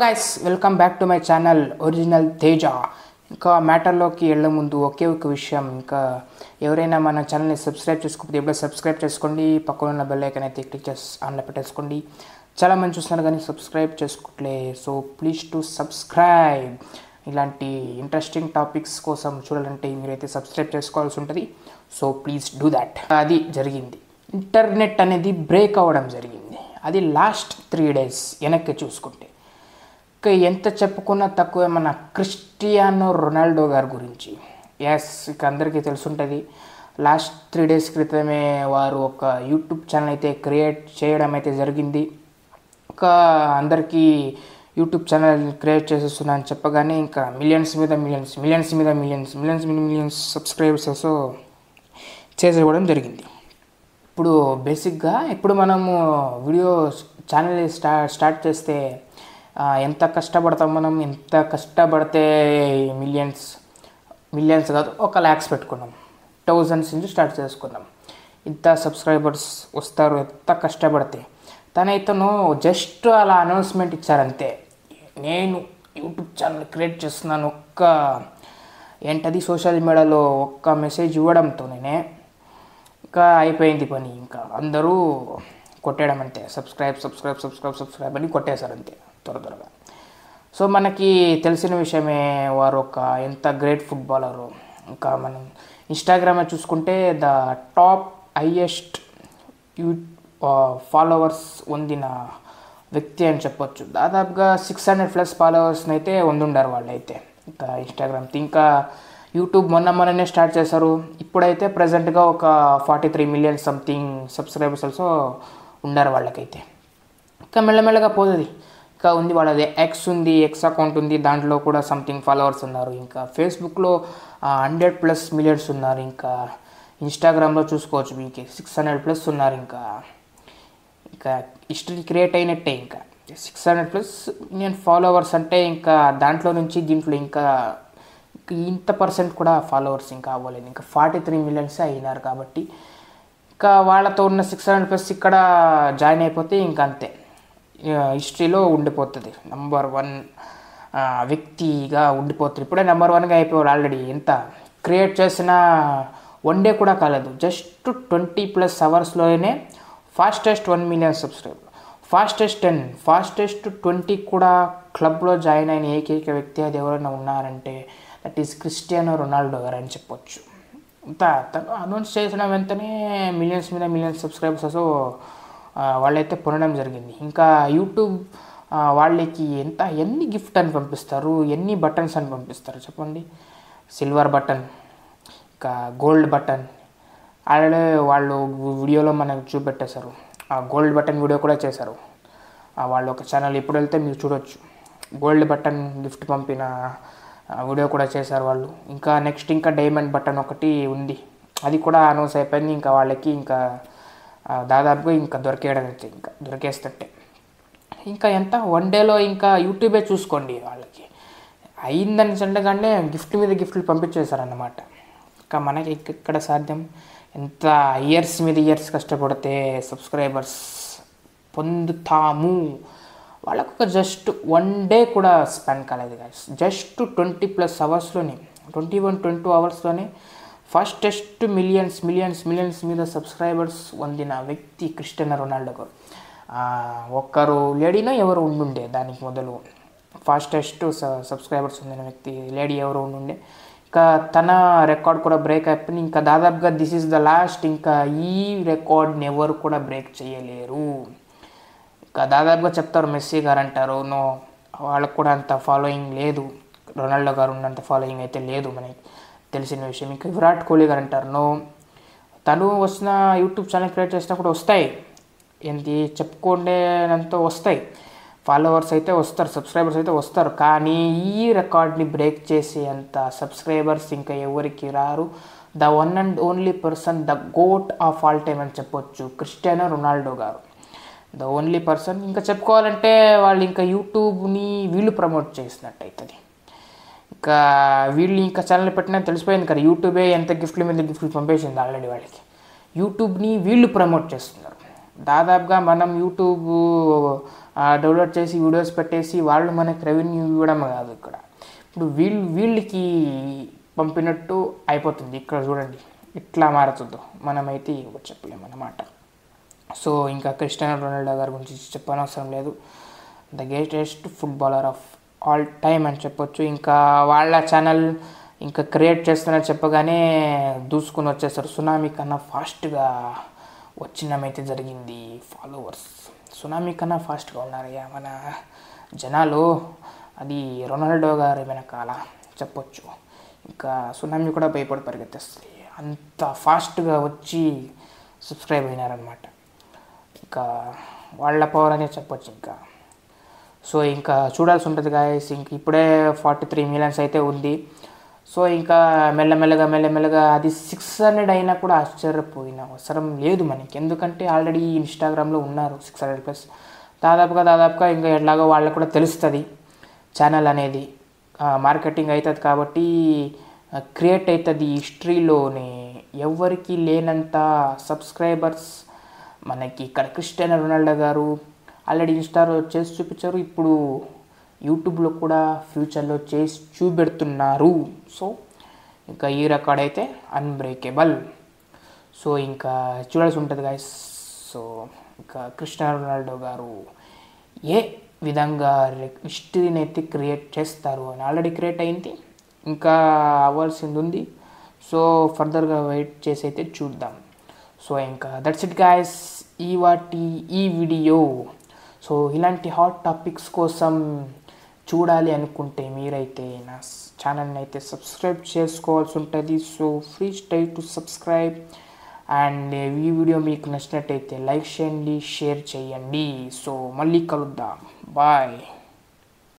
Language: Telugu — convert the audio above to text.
Guys welcome back to my channel original Teja. ఇంకా మ్యాటర్లోకి వెళ్ళే ముందు ఒకే ఒక విషయం, ఇంకా ఎవరైనా మన ఛానల్ని సబ్స్క్రైబ్ చేసుకోకపోతే ఎప్పుడో సబ్స్క్రైబ్ చేసుకోండి. పక్కన ఉన్న బెల్ ఐకాన్ అయితే క్లిక్ చేసి ఆన్లో పెట్టేసుకోండి. చాలా మంది చూస్తున్నారు కానీ సబ్స్క్రైబ్ చేసుకోవట్లే, సో ప్లీజ్ టు సబ్స్క్రైబ్. ఇలాంటి ఇంట్రెస్టింగ్ టాపిక్స్ కోసం చూడాలంటే మీరైతే సబ్స్క్రైబ్ చేసుకోవాల్సి ఉంటుంది, సో ప్లీజ్ డూ దాట్. అది జరిగింది, ఇంటర్నెట్ అనేది బ్రేక్ అవ్వడం జరిగింది. అది లాస్ట్ 3 days వెనక్కి చూసుకుంటే ఎంత చెప్పుకున్నా తక్కువే మన క్రిస్టియానో రొనాల్డో గారి గురించి. ఎస్, ఇక అందరికీ తెలుసుంటుంది. లాస్ట్ 3 days క్రితమే వారు ఒక యూట్యూబ్ ఛానల్ అయితే క్రియేట్ చేయడం అయితే జరిగింది. ఇంకా అందరికీ యూట్యూబ్ ఛానల్ క్రియేట్ చేసేస్తున్నా అని చెప్పగానే ఇంకా మిలియన్స్ మీద మిలియన్స్ సబ్స్క్రైబర్స్ చేసేయడం జరిగింది. ఇప్పుడు బేసిక్గా మనము వీడియో ఛానల్ స్టార్ట్ చేస్తే ఎంత కష్టపడతాం మనం, ఎంత కష్టపడితే మిలియన్స్ కాదు 1 lakhs పెట్టుకున్నాం, 1000s నుంచి స్టార్ట్ చేసుకున్నాం. ఇంత సబ్స్క్రైబర్స్ వస్తారు ఎంత కష్టపడితే. తనైతేను జస్ట్ అలా అనౌన్స్మెంట్ ఇచ్చారంతే, నేను యూట్యూబ్ ఛానల్ క్రియేట్ చేస్తున్నాను, ఏంటది సోషల్ మీడియాలో ఒక్క మెసేజ్ ఇవ్వడంతోనే ఇంకా అయిపోయింది పని. ఇంకా అందరూ కొట్టేయడం అంతే, సబ్స్క్రైబ్ అని కొట్టేశారు అంతే త్వరగా. సో మనకి తెలిసిన విషయమే, వారు ఎంత గ్రేట్ ఫుట్బాలరు. ఇంకా మనం ఇన్స్టాగ్రామ్ చూసుకుంటే ద టాప్ హైయెస్ట్ ఫాలోవర్స్ పొందిన వ్యక్తి అని చెప్పొచ్చు. దాదాపుగా 600+ ఫాలోవర్స్ని అయితే ఉండారు వాళ్ళైతే. ఇంకా ఇన్స్టాగ్రామ్, ఇంకా యూట్యూబ్ మొన్ననే స్టార్ట్ చేశారు. ఇప్పుడైతే ప్రజెంట్గా ఒక 43 million సంథింగ్ సబ్స్క్రైబర్స్ ఆల్సో ఉన్నారు వాళ్ళకైతే. ఇంకా మెల్లమెల్లగా పోతుంది. ఇంకా ఉంది వాళ్ళది ఎక్స్ అకౌంట్ ఉంది, దాంట్లో కూడా సంథింగ్ ఫాలోవర్స్ ఉన్నారు. ఇంకా ఫేస్బుక్లో 100+ million ఉన్నారు. ఇంకా ఇన్స్టాగ్రామ్లో చూసుకోవచ్చు మీకు 600+ ఉన్నారు. ఇంకా హిస్టరీ క్రియేట్ అయినట్టే. ఇంకా 600+ million ఫాలోవర్స్ అంటే ఇంకా దాంట్లో నుంచి దీంట్లో ఇంకా ఇంత పర్సెంట్ కూడా ఫాలోవర్స్ ఇంకా అవ్వలేదు. ఇంకా 43 million అయినారు. కాబట్టి ఇంకా వాళ్ళతో ఉన్న 600+ ఇక్కడ జాయిన్ అయిపోతే ఇంకా అంతే, హిస్టరీలో ఉండిపోతుంది, నెంబర్ 1 వ్యక్తిగా ఉండిపోతుంది. ఇప్పుడే నెంబర్ 1గా అయిపోయారు ఆల్రెడీ. ఎంత క్రియేట్ చేసిన 1 day కూడా కాలేదు, just 20+ hours fastest 1 million subscriber, fastest 10, fastest 20 కూడా క్లబ్లో జాయిన్ అయిన ఏకైక వ్యక్తి అది ఎవరైనా ఉన్నారంటే దట్ ఈస్ క్రిస్టియానో రొనాల్డో గారు అని చెప్పొచ్చు. తను అనౌన్స్ చేసిన వెంటనే మిలియన్స్ మీద మిలియన్స్ సబ్స్క్రైబర్స్ వాళ్ళైతే పొందడం జరిగింది. ఇంకా యూట్యూబ్ వాళ్ళకి ఎన్ని గిఫ్ట్ అని పంపిస్తారు, ఎన్ని బటన్స్ అని పంపిస్తారు చెప్పండి. సిల్వర్ బటన్, ఇంకా గోల్డ్ బటన్. ఆల్రెడీ వాళ్ళు వీడియోలో మనకు చూపెట్టేశారు, ఆ గోల్డ్ బటన్ వీడియో కూడా చేశారు. వాళ్ళు ఒక ఛానల్ ఇప్పుడు వెళ్తే మీరు చూడొచ్చు, గోల్డ్ బటన్ గిఫ్ట్ పంపిన వీడియో కూడా చేశారు వాళ్ళు. ఇంకా నెక్స్ట్ ఇంకా డైమండ్ బటన్ ఒకటి ఉంది, అది కూడా అనౌన్స్ అయిపోయింది. ఇంకా వాళ్ళకి ఇంకా దాదాపుగా ఇంకా దొరికేస్తట్టే. ఇంకా ఎంత 1 dayలో ఇంకా యూట్యూబే చూసుకోండి వాళ్ళకి అయిందని చెండగానే గిఫ్ట్ మీద గిఫ్ట్లు పంపించేశారన్నమాట. ఇంకా మనకి ఇక్కడ సాధ్యం, ఎంత ఇయర్స్ మీద ఇయర్స్ కష్టపడితే సబ్స్క్రైబర్స్ పొందుతాము. వాళ్ళకు ఒక జస్ట్ 1 day కూడా స్పెండ్ కాలేదు guys, just 20+ hours 21-22 hours fastest millions మీద సబ్స్క్రైబర్స్ పొందిన వ్యక్తి క్రిస్టియానో రొనాల్డో గారు. ఒక్కరు లేడీనో ఎవరు ఉండుండే దానికి మొదలు ఫాస్టెస్ట్ సబ్స్క్రైబర్స్ పొందిన వ్యక్తి లేడీ ఎవరు ఉండుండే. ఇంకా తన రికార్డ్ కూడా బ్రేక్ అయిపోయింది. ఇంకా దాదాపుగా దిస్ ఈజ్ ద లాస్ట్, ఇంకా ఈ రికార్డ్ని ఎవరు కూడా బ్రేక్ చేయలేరు. ఇంకా దాదాపుగా చెప్తారు, మెస్సీ గారు అంటారు నో, వాళ్ళకు కూడా అంత ఫాలోయింగ్ లేదు, రొనాల్డో గారు ఉన్నంత ఫాలోయింగ్ అయితే లేదు మనకి తెలిసిన విషయం. ఇంకా విరాట్ కోహ్లీ గారు అంటారు నో, తను వచ్చిన యూట్యూబ్ ఛానల్ క్రియేట్ చేసినప్పుడు వస్తాయి, చెప్పుకునేంత వస్తాయి, ఫాలోవర్స్ అయితే వస్తారు, సబ్స్క్రైబర్స్ అయితే వస్తారు. కానీ ఈ రికార్డ్ని బ్రేక్ చేసే అంత సబ్స్క్రైబర్స్ ఇంకా ఎవరికి రారు. The one and only person, the GOAT of all time అని చెప్పొచ్చు క్రిస్టియానో రొనాల్డో గారు, ద ఓన్లీ పర్సన్. ఇంకా చెప్పుకోవాలంటే వాళ్ళు ఇంకా యూట్యూబ్ని వీళ్ళు ప్రమోట్ చేసినట్టు అవుతుంది. ఇంకా వీళ్ళు ఇంకా ఛానల్ పెట్టినా తెలిసిపోయింది కదా, యూట్యూబే ఎంత గిఫ్ట్ల మీద గిఫ్ట్లు పంపేసింది ఆల్రెడీ వాళ్ళకి. యూట్యూబ్ని వీళ్ళు ప్రమోట్ చేస్తున్నారు. దాదాపుగా మనం యూట్యూబ్ డౌన్లోడ్ చేసి వీడియోస్ పెట్టేసి వాళ్ళు మనకి రెవెన్యూ ఇవ్వడం కాదు ఇక్కడ. ఇప్పుడు వీళ్ళకి పంపినట్టు అయిపోతుంది. ఇక్కడ చూడండి ఎట్లా మారుతుందో, మనమైతే చెప్పలేమన్నమాట. సో ఇంకా క్రిస్టియానో రొనాల్డో గారి గురించి చెప్పనవసరం లేదు. The greatest footballer of all time అని చెప్పొచ్చు. ఇంకా వాళ్ళ ఛానల్ ఇంకా క్రియేట్ చేస్తున్నారు చెప్పగానే దూసుకుని వచ్చేస్తారు. సునామీ కన్నా ఫాస్ట్గా వచ్చినమైతే జరిగింది. ఫాలోవర్స్ సునామీ కన్నా ఫాస్ట్గా ఉన్నారయ్యా మన జనాలు. అది రొనాల్డో గారి వెనకాల చెప్పొచ్చు. ఇంకా సునామీ కూడా భయపడి పరిగెత్తేస్తుంది, అంత ఫాస్ట్గా వచ్చి సబ్స్క్రైబ్ అయినారనమాట. ఇంకా వాళ్ళ పవర్ అనే చెప్పొచ్చు. ఇంకా సో ఇంకా చూడాల్సి ఉంటుంది గాయస్. ఇంక ఇప్పుడే 43 మిలియన్స్ అయితే ఉంది. సో ఇంకా మెల్లమెల్లగా అది 600 అయినా కూడా ఆశ్చర్యపోయిన అవసరం లేదు మనకి. ఎందుకంటే ఆల్రెడీ ఇన్స్టాగ్రామ్లో ఉన్నారు 600+. దాదాపుగా ఇంకా ఎట్లాగో వాళ్ళకు కూడా తెలుస్తుంది ఛానల్ అనేది మార్కెటింగ్ అవుతుంది కాబట్టి క్రియేట్ అవుతుంది. హిస్టరీలోనే ఎవరికి లేనంత సబ్స్క్రైబర్స్ మనకి ఇక్కడ క్రిస్టియానో రొనాల్డో గారు ఆల్రెడీ ఇన్స్టాలో చేసి చూపించారు. ఇప్పుడు యూట్యూబ్లో కూడా ఫ్యూచర్లో చేసి చూపెడుతున్నారు. సో ఇంకా ఈ రికార్డ్ అయితే అన్బ్రేకబుల్. సో ఇంకా చూడాల్సి ఉంటుంది గాయస్. సో ఇంకా క్రిస్టియానో రొనాల్డో గారు ఏ విధంగా హిస్టరీని అయితే క్రియేట్ చేస్తారు అని ఆల్రెడీ క్రియేట్ అయింది, ఇంకా అవ్వాల్సింది ఉంది. సో ఫర్దర్గా వెయిట్ చేసి అయితే చూద్దాం. సో ఇంకా దట్స్ ఇట్ గాయస్ ఈ వీడియో. సో ఇలాంటి హాట్ టాపిక్స్ కోసం చూడాలి అనుకుంటే మీరైతే నా ఛానల్ని అయితే సబ్స్క్రైబ్ చేసుకోవాల్సి ఉంటుంది. So please try to subscribe. And ఈ వీడియో మీకు నచ్చినట్టయితే లైక్ చేయండి, షేర్ చేయండి. సో మళ్ళీ కలుద్దాం. బాయ్.